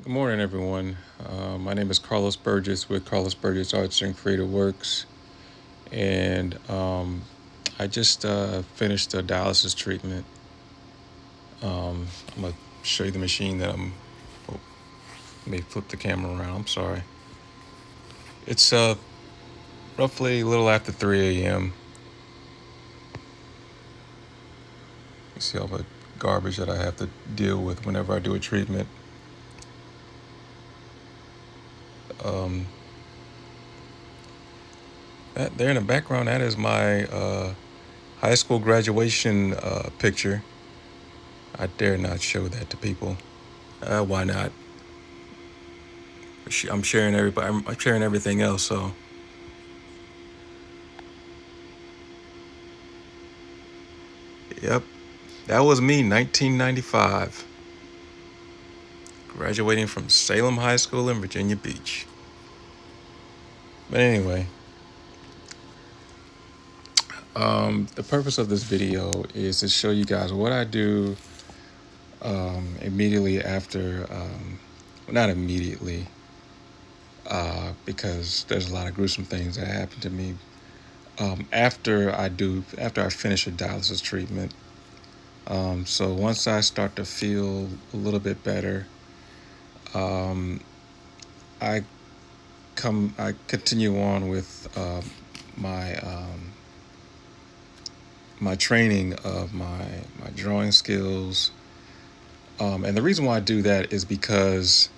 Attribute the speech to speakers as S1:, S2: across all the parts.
S1: Good morning, everyone. My name is Carlos Burgess with Carlos Burgess Arts and Creative Works, and I just finished a dialysis treatment. I'm gonna show you the machine that I'm. Oh, let me flip the camera around. I'm sorry. It's roughly a little after 3 a.m. You see all the garbage that I have to deal with whenever I do a treatment. Um, that there in the background, that is my high school graduation picture. I dare not show that to people. Why not? I'm sharing everybody. I'm sharing everything else. So, yep, that was me, 1995, graduating from Salem High School in Virginia Beach. But anyway, the purpose of this video is to show you guys what I do immediately after. Well, not immediately, because there's a lot of gruesome things that happen to me. After I finish a dialysis treatment. So once I start to feel a little bit better, um, I I continue on with my my training of my drawing skills. And the reason why I do that is because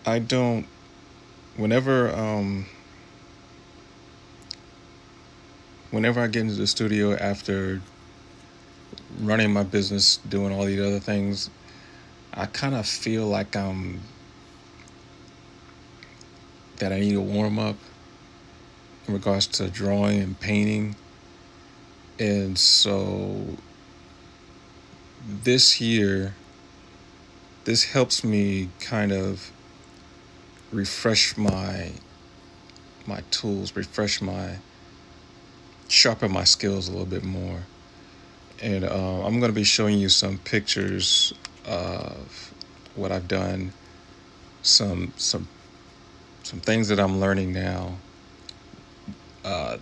S1: I don't. Whenever whenever I get into the studio after running my business, doing all these other things, I kind of feel like that I need a warm up in regards to drawing and painting. And so this year, this helps me kind of refresh my tools, sharpen my skills a little bit more. And I'm going to be showing you some pictures of what I've done, some things that I'm learning now, uh,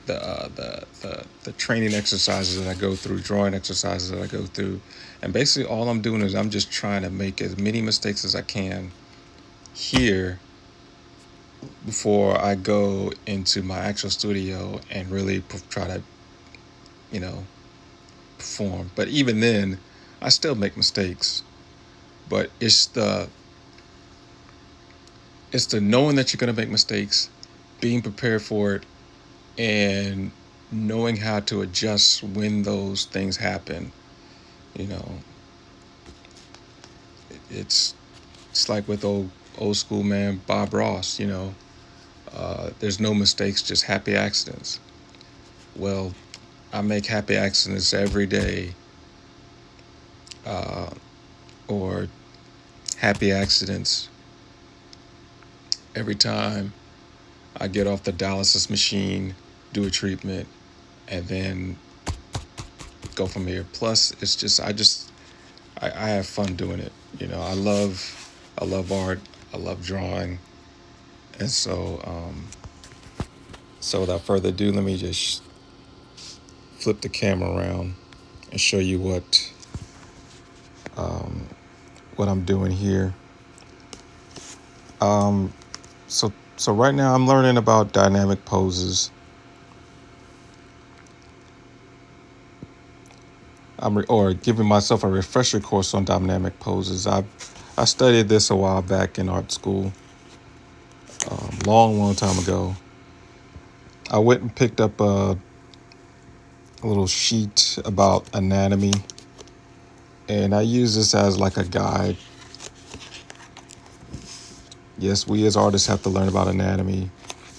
S1: the training exercises that I go through, drawing exercises that I go through, and basically all I'm doing is I'm just trying to make as many mistakes as I can here before I go into my actual studio and really try to, you know, perform. But even then, I still make mistakes. But it's the knowing that you're gonna make mistakes, being prepared for it, and knowing how to adjust when those things happen. You know, it's it's like with old school man Bob Ross. There's no mistakes, just happy accidents. Well, I make happy accidents every day, uh, or happy accidents every time I get off the dialysis machine, do a treatment, and then go from here. Plus, it's just I have fun doing it. I love art, I love drawing, and so without further ado, let me just flip the camera around and show you um, what I'm doing here. Um, so right now I'm learning about dynamic poses. Or giving myself a refresher course on dynamic poses. I studied this a while back in art school, long time ago. I went and picked up a little sheet about anatomy, and I use this as like a guide. Yes, we as artists have to learn about anatomy,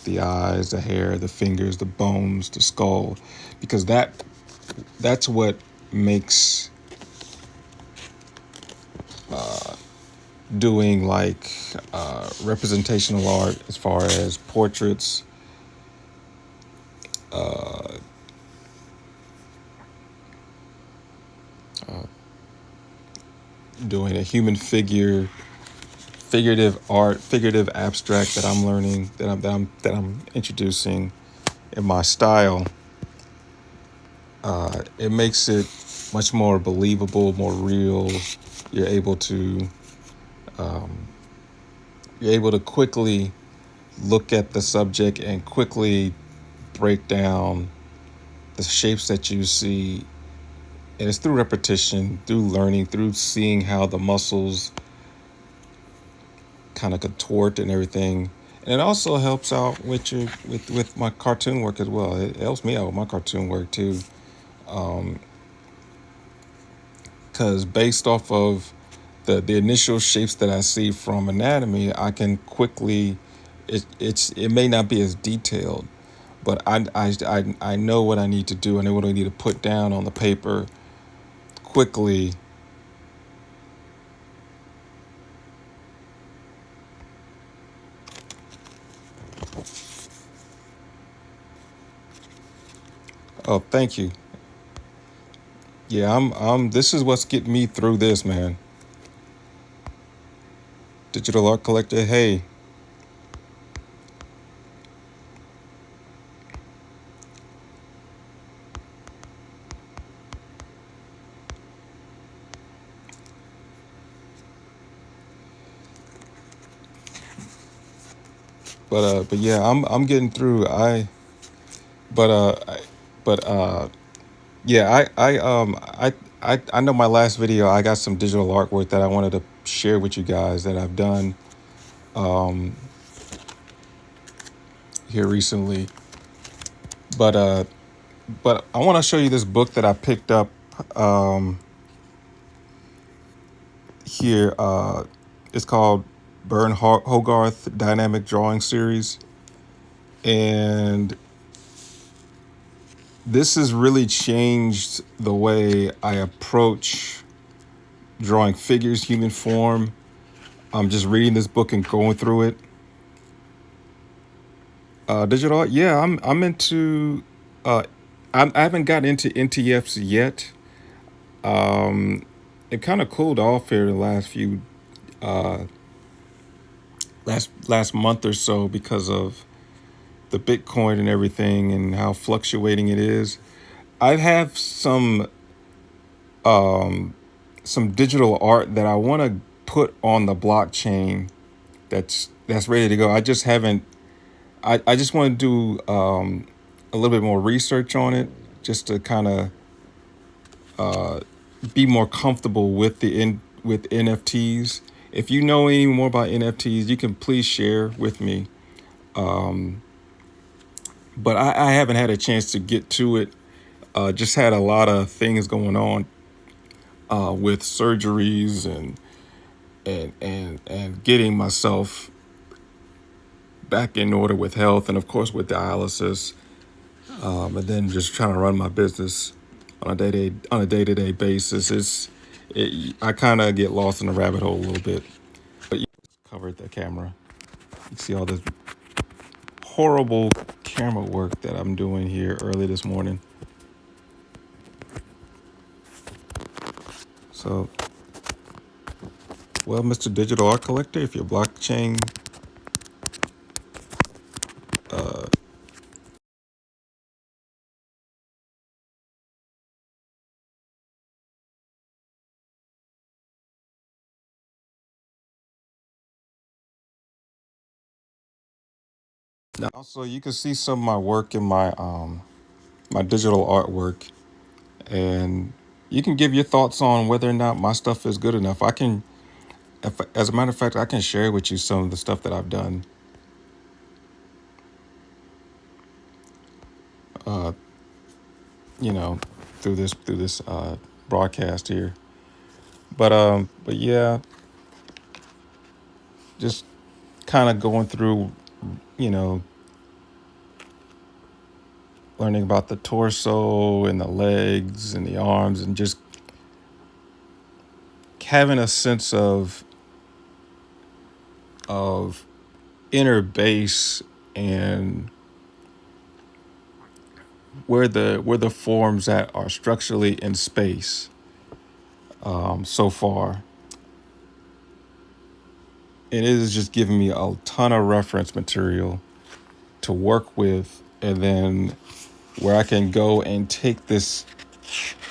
S1: the eyes, the hair, the fingers, the bones, the skull, because that's what makes doing like representational art, as far as portraits, uh, doing a human figure, figurative art, figurative abstract that I'm learning, that I'm introducing in my style. It makes it much more believable, more real. You're able to you're able to quickly look at the subject and quickly break down the shapes that you see. And it's through repetition, through learning, through seeing how the muscles kind of contort and everything. And it also helps out with with my cartoon work as well. It helps me out with my cartoon work too, because based off of the initial shapes that I see from anatomy, I can quickly. It may not be as detailed, but I know what I need to do. I know what I need to put down on the paper quickly. Oh, thank you. Yeah, I'm. This is what's getting me through this, man. Digital art collector. Hey, but yeah, I'm getting through. But I, but yeah, I know my last video. I got some digital artwork that I wanted to share with you guys that I've done here recently. But uh, but I want to show you this book that I picked up here. It's called Hogarth Dynamic Drawing Series, and this has really changed the way I approach drawing figures, human form. I'm just reading this book and going through it. Digital art, yeah, I'm into. Uh, I haven't gotten into NTFs yet. It kind of cooled off here the last few last month or so because of the Bitcoin and everything and how fluctuating it is. I have some digital art that I want to put on the blockchain that's ready to go. I just haven't. I just want to do a little bit more research on it, just to kind of be more comfortable with with NFTs. If you know any more about NFTs, you can please share with me. But I haven't had a chance to get to it. Just had a lot of things going on with surgeries and getting myself back in order with health, and of course with dialysis, and then just trying to run my business on a day to day basis. I kind of get lost in the rabbit hole a little bit. But you covered the camera. You see all this horrible camera work that I'm doing here early this morning. So, well, Mr. Digital Art Collector, if you're blockchain, now also you can see some of my work in my digital artwork, and you can give your thoughts on whether or not my stuff is good enough. I can, if, as a matter of fact, I can share with you some of the stuff that I've done. You know, through this broadcast here. But yeah, just kind of going through, you know, learning about the torso and the legs and the arms, and just having a sense of inner base and where the forms that are structurally in space so far. And it is just giving me a ton of reference material to work with, and then where I can go and take this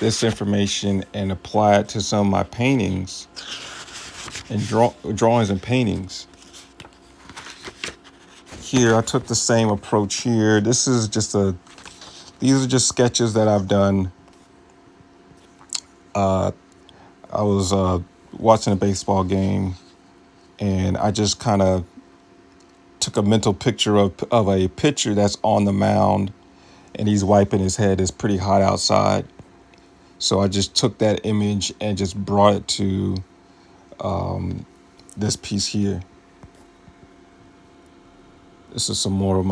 S1: information and apply it to some of my paintings and drawings and paintings. Here, I took the same approach here. These are just sketches that I've done. I was watching a baseball game, and I just kind of took a mental picture of a pitcher that's on the mound, and he's wiping his head. It's pretty hot outside. So I just took that image and just brought it to this piece here. This is some more of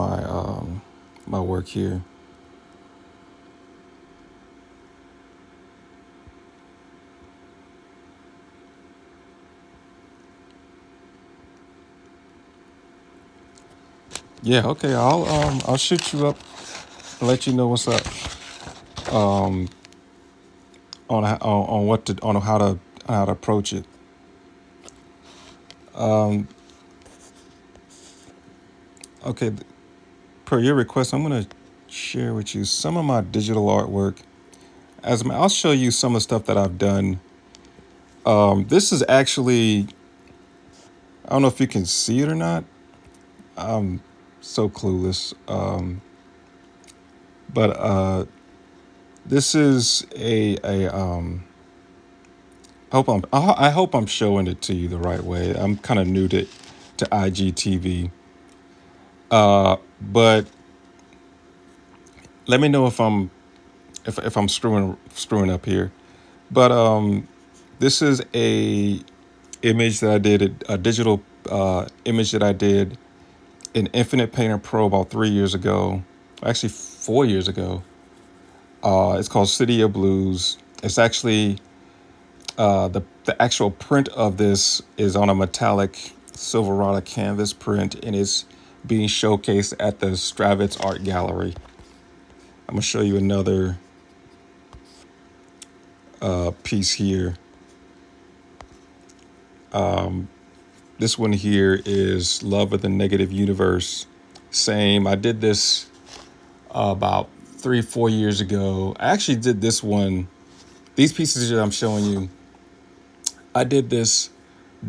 S1: my work here. Yeah, okay. I'll shoot you up and let you know what's up on what to on how to approach it. Okay, per your request, I'm gonna share with you some of my digital artwork. I'll show you some of the stuff that I've done. This is actually, I don't know if you can see it or not. I'm so clueless. But this is I hope I'm showing it to you the right way. I'm kind of new to IGTV. But let me know if I'm screwing up here. But this is a image that I did, a digital image that I did in Infinite Painter Pro about 3 years ago, actually 4 years ago. It's called City of Blues. It's actually the actual print of this is on a metallic Silverado canvas print, and it's being showcased at the Stravitz Art Gallery. I'm gonna show you another piece here. This one here is Love of the Negative Universe. Same. I did this about 3-4 years ago. I actually did this one. These pieces that I'm showing you, I did this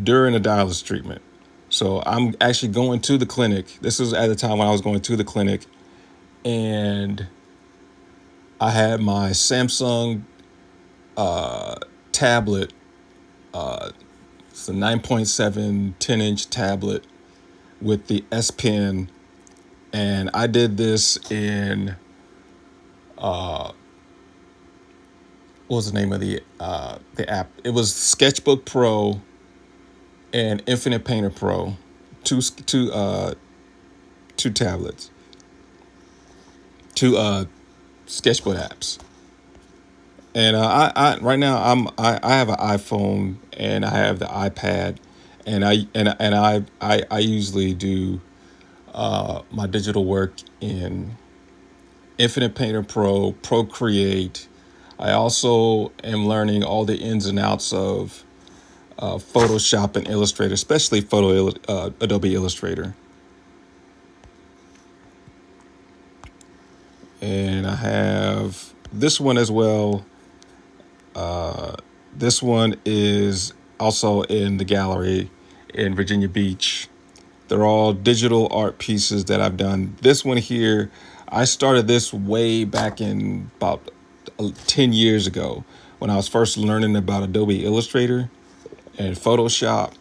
S1: during a dialysis treatment. So I'm actually going to the clinic. This was at the time when I was going to the clinic, and I had my Samsung tablet. It's a 9.7 10-inch tablet with the S Pen, and I did this in what was the name of the app? It was Sketchbook Pro and Infinite Painter Pro, two tablets, two sketchbook apps. And I right now I have an iPhone and I have the iPad, and I usually do my digital work in Infinite Painter Pro, Procreate. I also am learning all the ins and outs of Photoshop and Illustrator, especially Adobe Illustrator. And I have this one as well. This one is also in the gallery in Virginia Beach. They're all digital art pieces that I've done. This one here, I started this way back in about 10 years ago when I was first learning about Adobe Illustrator and Photoshop.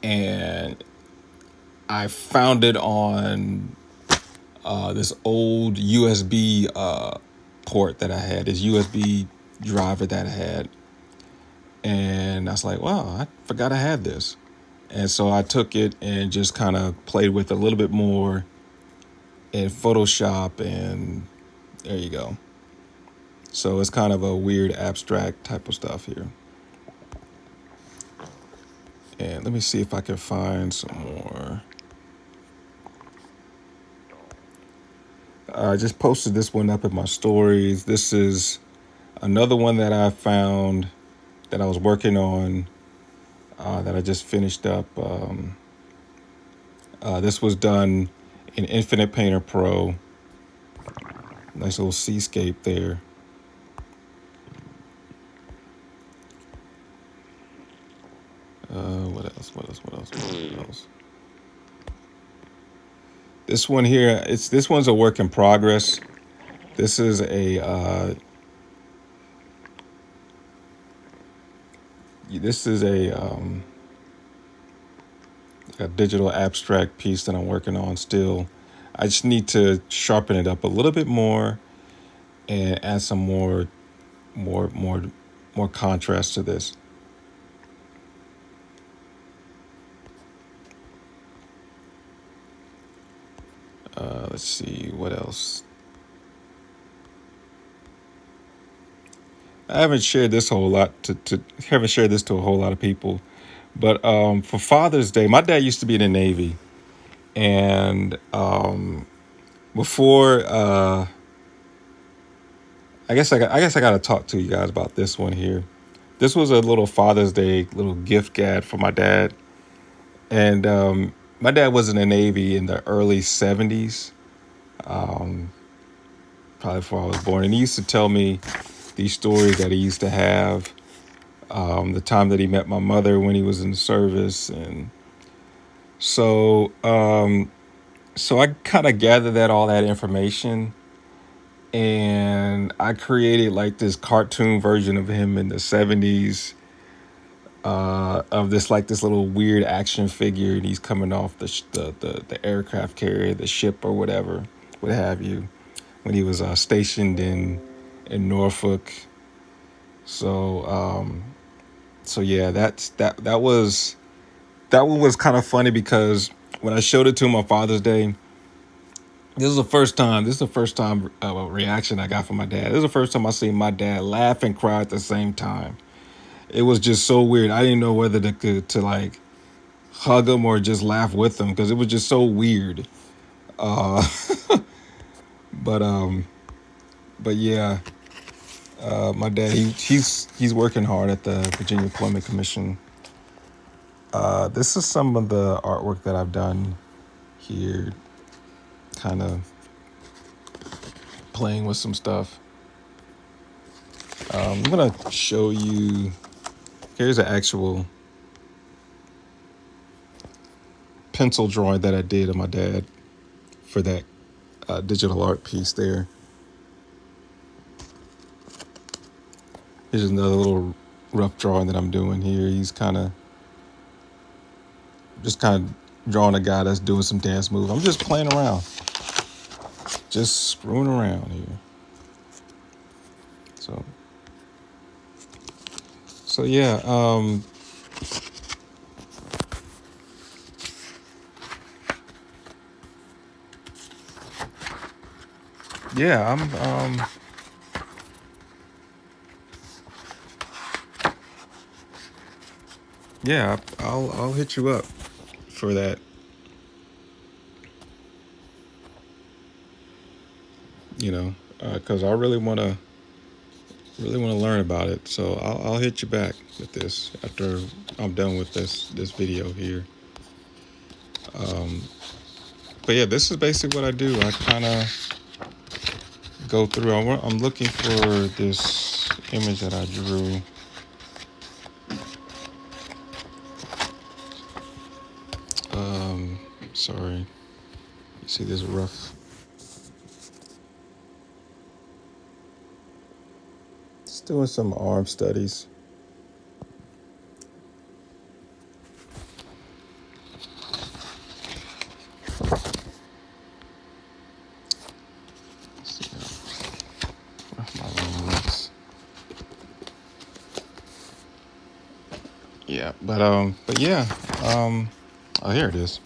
S1: And I found it on this old USB port that I had, this USB driver that I had. And I was like, wow, I forgot I had this. And so I took it and just kind of played with it a little bit more in Photoshop, and there you go. So it's kind of a weird abstract type of stuff here. And let me see if I can find some more. I just posted this one up in my stories. This is another one that I found that I was working on that I just finished up. This was done in Infinite Painter Pro. Nice little seascape there. What else? What else? What else? What else? This one here, this one's a work in progress. This is a digital abstract piece that I'm working on still. I just need to sharpen it up a little bit more and add some more, more, more contrast to this. Let's see what else. I haven't shared this whole lot to haven't shared this to a whole lot of people, but for Father's Day, my dad used to be in the Navy, and before I guess I got to talk to you guys about this one here. This was a little Father's Day little gift guide for my dad, and my dad was in the Navy in the early '70s, probably before I was born, and he used to tell me these stories that he used to have, the time that he met my mother when he was in the service, and so so I kind of gathered all that information, and I created like this cartoon version of him in the '70s, of this little weird action figure, and he's coming off the aircraft carrier, the ship or whatever, what have you, when he was stationed in Norfolk. So so yeah, that one was kind of funny because when I showed it to him on Father's Day, this is the first time reaction I got from my dad. This is the first time I seen my dad laugh and cry at the same time. It was just so weird. I didn't know whether to like hug him or just laugh with him because it was just so weird. Uh, but but yeah, my dad he's working hard at the Virginia Plumbing Commission. This is some of the artwork that I've done here, kind of playing with some stuff. I'm gonna show you. Here's an actual pencil drawing that I did of my dad for that digital art piece there. Here's another little rough drawing that I'm doing here. He's kind of drawing a guy that's doing some dance moves. I'm just playing around, just screwing around here. So yeah, yeah, yeah, I'll hit you up for that. You know, because I really want to learn about it. So I'll hit you back with this after I'm done with this video here. But yeah, this is basically what I do. I kind of go through. I'm looking for this image that I drew. Sorry, you see this rough. Just doing some arm studies. Let's see how rough my room looks. Yeah, but yeah, oh, here it is.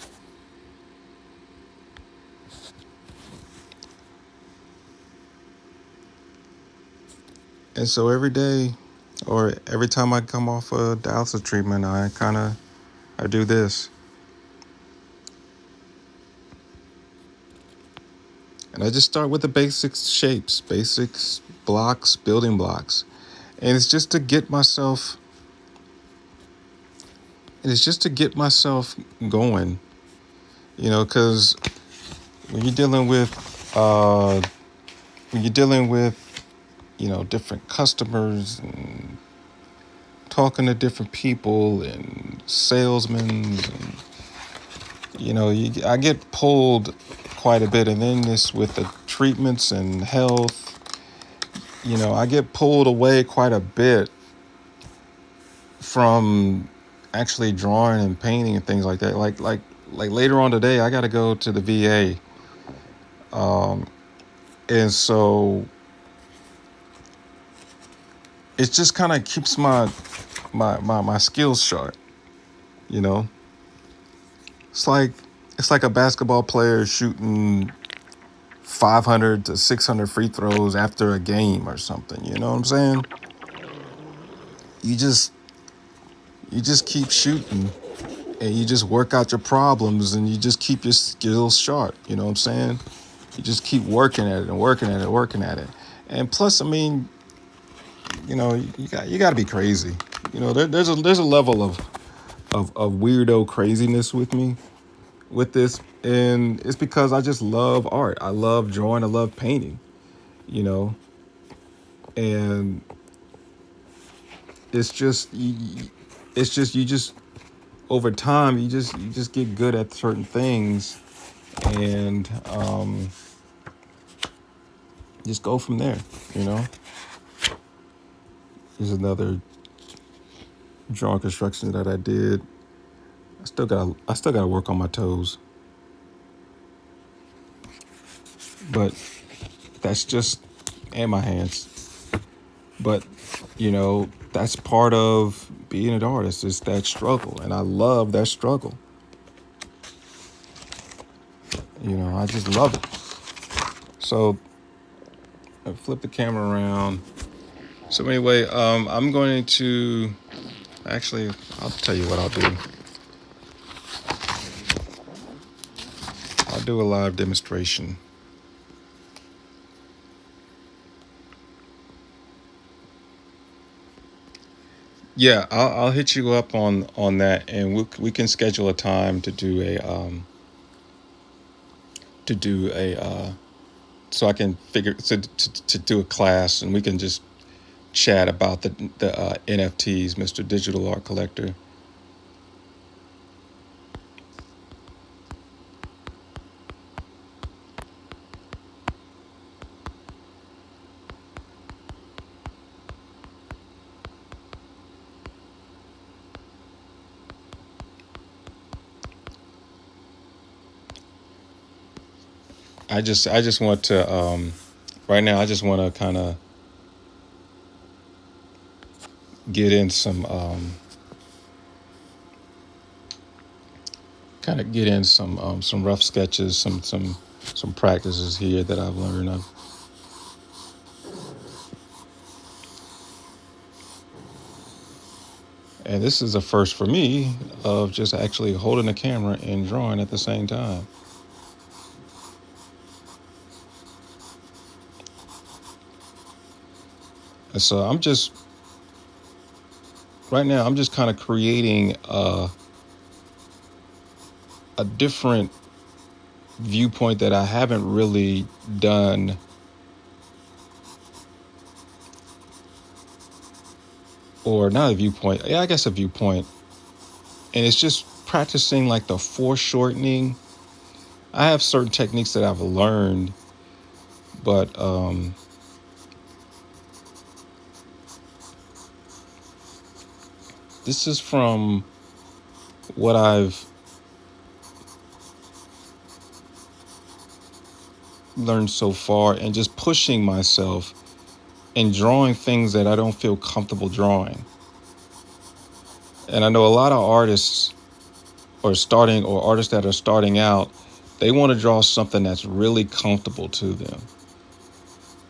S1: And so every day, or every time I come off a dialysis treatment, I do this. And I just start with the basic shapes, basics, blocks, building blocks. And it's just to get myself And it's just to get myself going, because when you're dealing with, uh, when you're dealing with, different customers and talking to different people and salesmen, and, I get pulled quite a bit. And then this with the treatments and health, I get pulled away quite a bit from actually drawing and painting and things like that. Like later on today, I got to go to the VA, and so it just kind of keeps my skills sharp. You know, it's like a basketball player shooting 500 to 600 free throws after a game or something. You know what I'm saying? You just keep shooting, and you just work out your problems, and you just keep your skills sharp. You know what I'm saying? You just keep working at it and working at it, working at it. And plus, I mean, you got to be crazy. There's a level of weirdo craziness with me with this, and it's because I just love art. I love drawing. I love painting. You know, and it's just you just over time you just get good at certain things, and just go from there. You know, here's another drawing construction that I did. I still gotta work on my toes, but that's just and my hands. But that's part of being an artist, is that struggle, and I love that struggle. I just love it. So I flip the camera around. So anyway, I'm going to actually, I'll tell you what I'll do. I'll do a live demonstration. Yeah, I'll hit you up on that, and we can schedule a time to do a so I can figure to do a class, and we can just chat about the NFTs, Mr. Digital Art Collector. I just want to right now. I just want to kind of get in some rough sketches, some practices here that I've learned. And this is a first for me of just actually holding the camera and drawing at the same time. And so right now, I'm just kind of creating a different viewpoint that I haven't really done, or not a viewpoint. Yeah, I guess a viewpoint. And it's just practicing like the foreshortening. I have certain techniques that I've learned, but this is from what I've learned so far, and just pushing myself and drawing things that I don't feel comfortable drawing. And I know a lot of artists or artists that are starting out, they want to draw something that's really comfortable to them.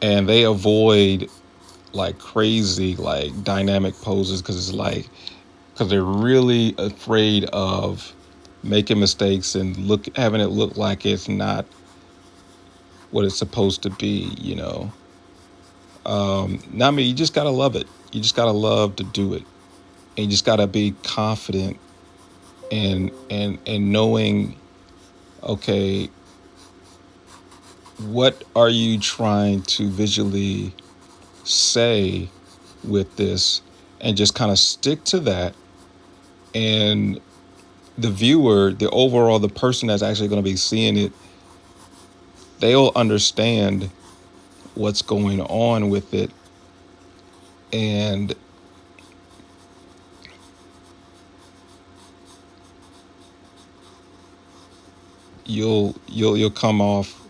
S1: And they avoid like crazy, like dynamic poses, because they're really afraid of making mistakes and having it look like it's not what it's supposed to be. I mean, you just gotta love it. You just gotta love to do it, and you just gotta be confident and knowing, okay, what are you trying to visually say with this, and just kind of stick to that. And the viewer, the person that's actually going to be seeing it, they'll understand what's going on with it. And you'll come off,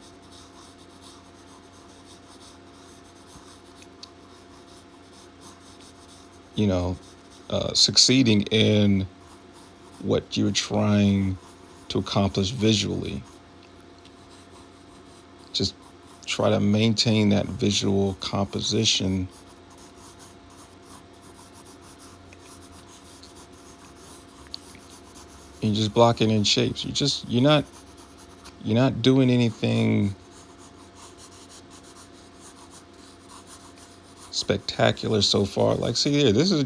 S1: you know, succeeding in what you're trying to accomplish visually. Just try to maintain that visual composition, and just blocking in shapes. You're not doing anything spectacular so far. Like, see here, this is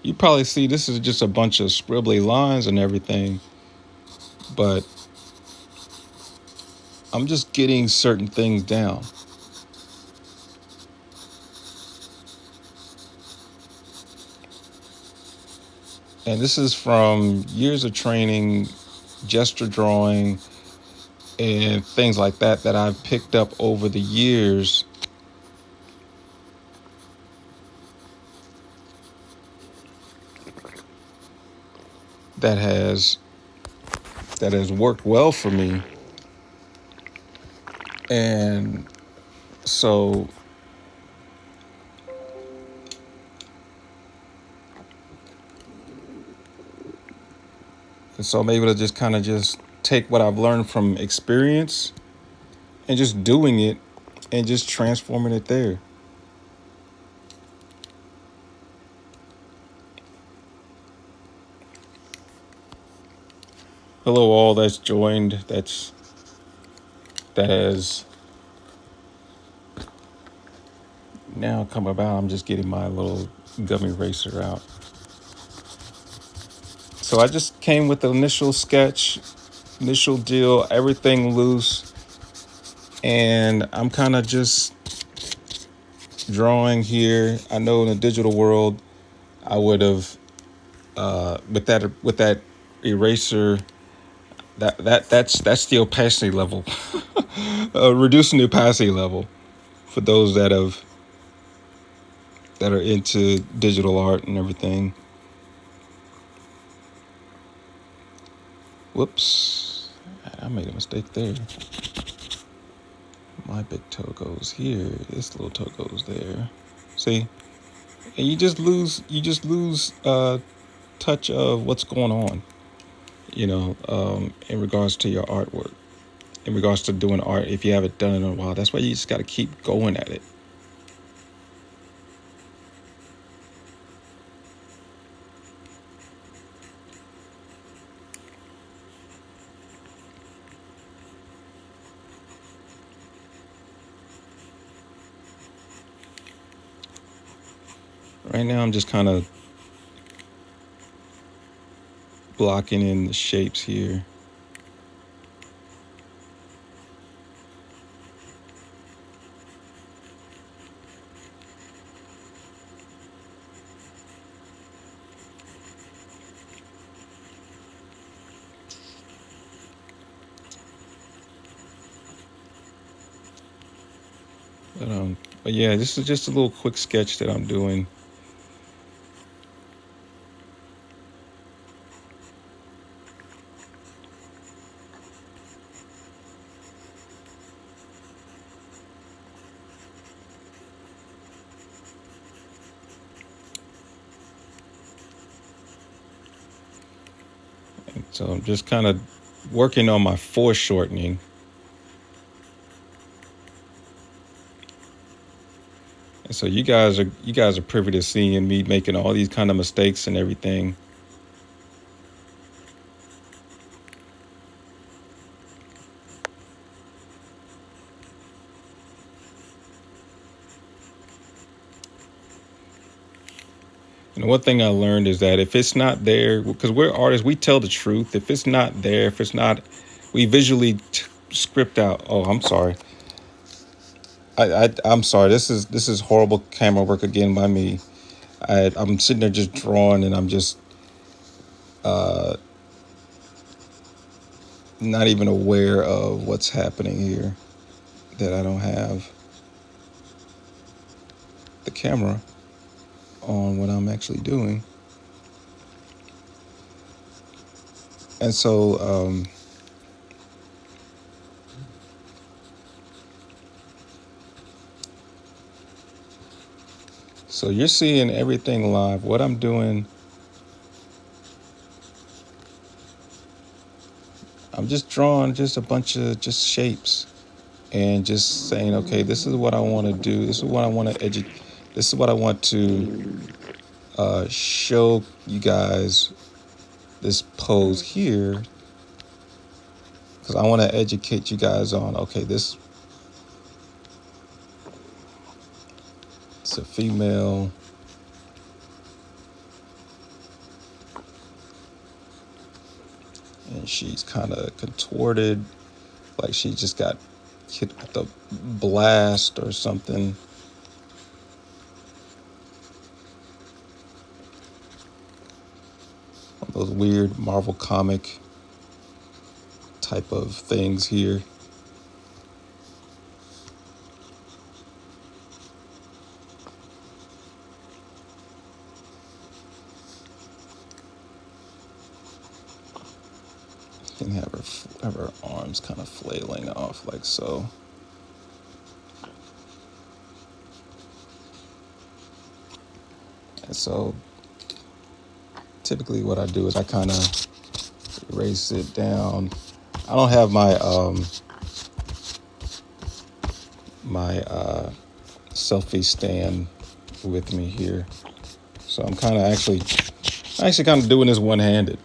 S1: you probably see this is just a bunch of scribbly lines and everything, but I'm just getting certain things down. And this is from years of training, gesture drawing, and things like that I've picked up over the years, that has worked well for me. And so I'm able to just kind of just take what I've learned from experience and just doing it and just transforming it there. Hello all that's joined, that has now come about. I'm just getting my little gummy eraser out. So I just came with the initial sketch, initial deal, everything loose, and I'm kind of just drawing here. I know in the digital world, I would have with that eraser, that's the opacity level, reducing the opacity level for those that are into digital art and everything. Whoops, I made a mistake there. My big toe goes here. This little toe goes there. See, and you just lose touch of what's going on. In regards to your artwork, in regards to doing art, if you haven't done it in a while, that's why you just got to keep going at it. Right now, I'm just kind of blocking in the shapes here. But yeah, this is just a little quick sketch that I'm doing. And so I'm just kind of working on my foreshortening. And so you guys are privy to seeing me making all these kind of mistakes and everything. And one thing I learned is that if it's not there, because we're artists, we tell the truth. If it's not there, if it's not, we visually script out. Oh, I'm sorry. I'm sorry. This is horrible camera work again by me. I'm sitting there just drawing, and I'm just not even aware of what's happening here. That I don't have the camera on what I'm actually doing, and so you're seeing everything live. What I'm doing, I'm just drawing just a bunch of just shapes and just saying, okay, this is what I want to do. This is what I want to educate. This is what I want to show you guys this pose here because I want to educate you guys on, okay, this it's a female. And she's kind of contorted, like she just got hit with a blast or something. One of those weird Marvel comic type of things here. And have her arms kind of flailing off like so. And so typically what I do is I kind of erase it down. I don't have my selfie stand with me here. So I'm kind of actually kind of doing this one-handed,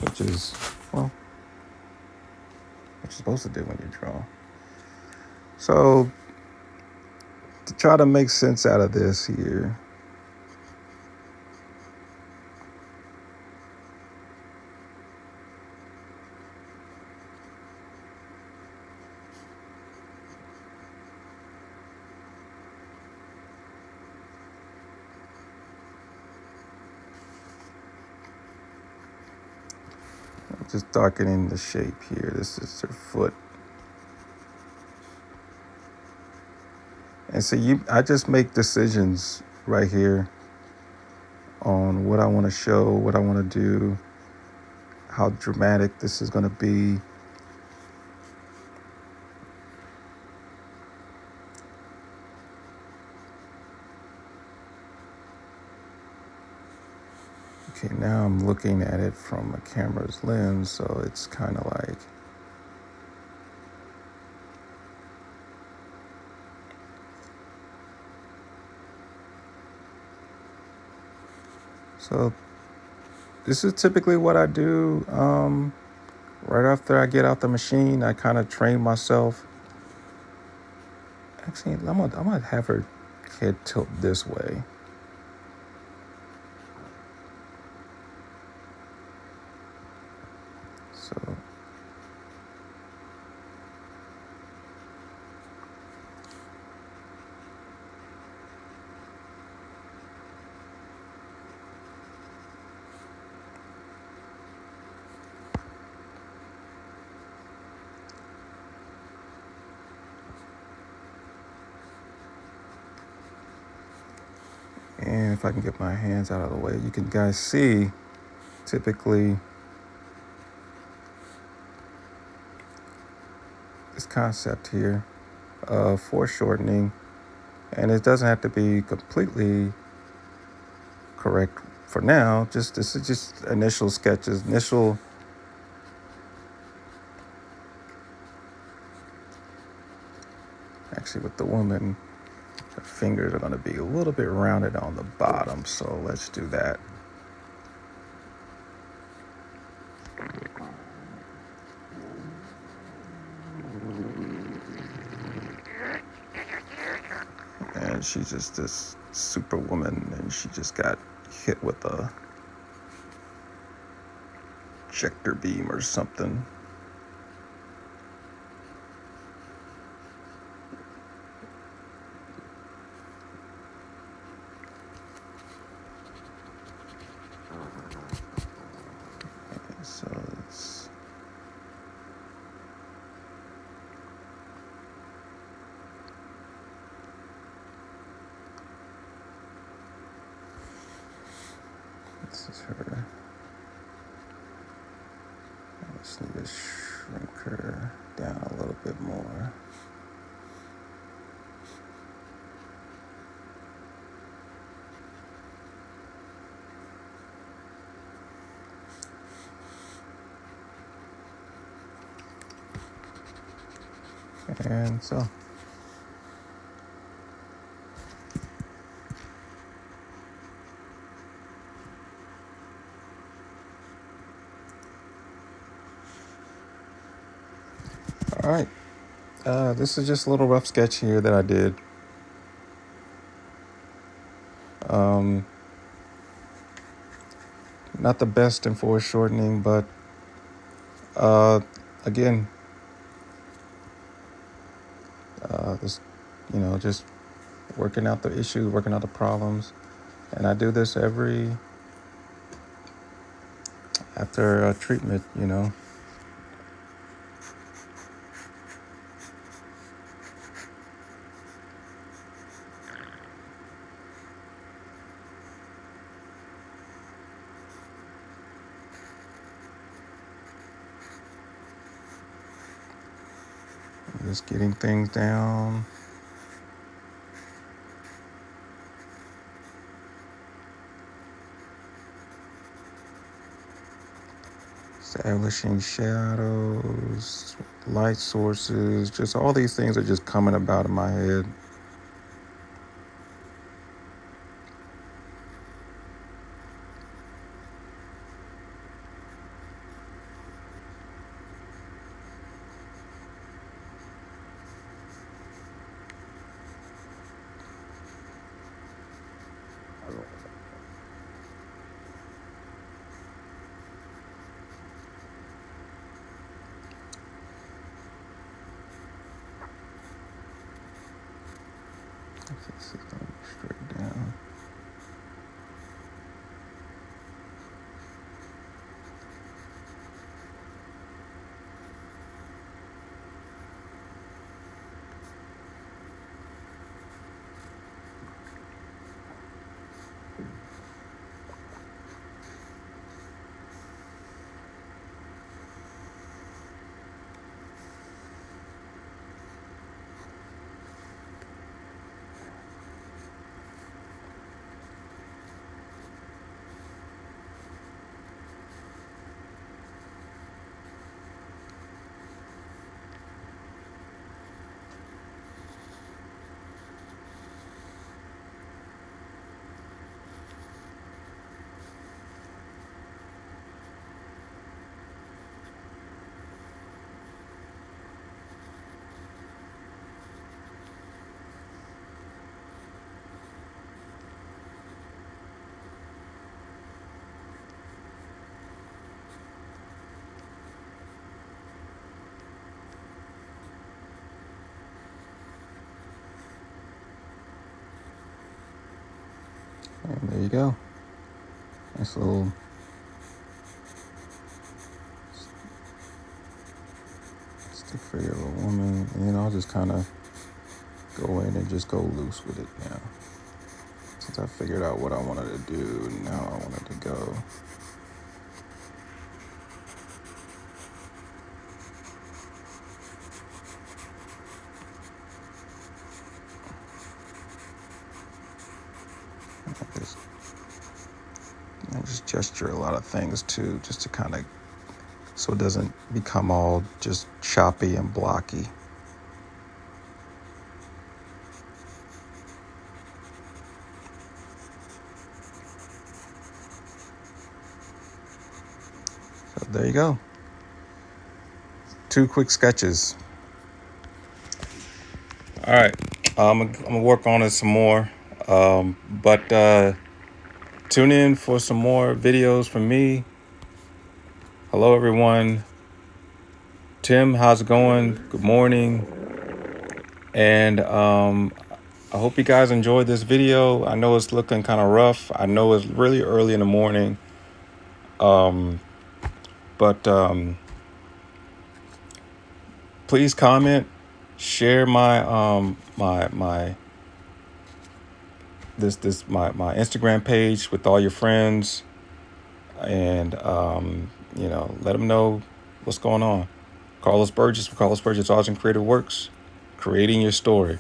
S1: which is, well, what you're supposed to do when you draw. So to try to make sense out of this here, just darkening the shape here. This is her foot. And so I just make decisions right here on what I want to show, what I want to do, how dramatic this is going to be. Okay, now I'm looking at it from a camera's lens, so it's kind of like, so this is typically what I do. Right after I get out the machine, I kind of train myself. Actually, I'm gonna have her head tilt this way. So and if I can get my hands out of the way, you can guys see typically this concept here of foreshortening, and it doesn't have to be completely correct for now. Just this is just initial sketches, actually with the woman, her fingers are going to be a little bit rounded on the bottom, so let's do that. And she's just this superwoman, and she just got hit with a ejector beam or something. So this is her. I just need to shrink her down a little bit more. And so all right, this is just a little rough sketch here that I did. Not the best in foreshortening, but again, this, just working out the issues, working out the problems. And I do this after treatment, Just getting things down. Establishing shadows, light sources, just all these things are just coming about in my head. This is going straight down. And there you go. Nice little stick figure of a woman. And I'll just kind of go in and just go loose with it now. Since I figured out what I wanted to do and how I wanted to go. I just gesture a lot of things too, just to kind of, so it doesn't become all just choppy and blocky. So there you go. 2 quick sketches. All right, I'm gonna work on it some more. But tune in for some more videos from me. Hello, everyone. Tim, how's it going? Good morning. And I hope you guys enjoyed this video. I know it's looking kind of rough. I know it's really early in the morning. But please comment, share my Instagram page with all your friends, and let them know what's going on. Carlos Burgess from Carlos Burgess Arts and Creative Works, creating your story.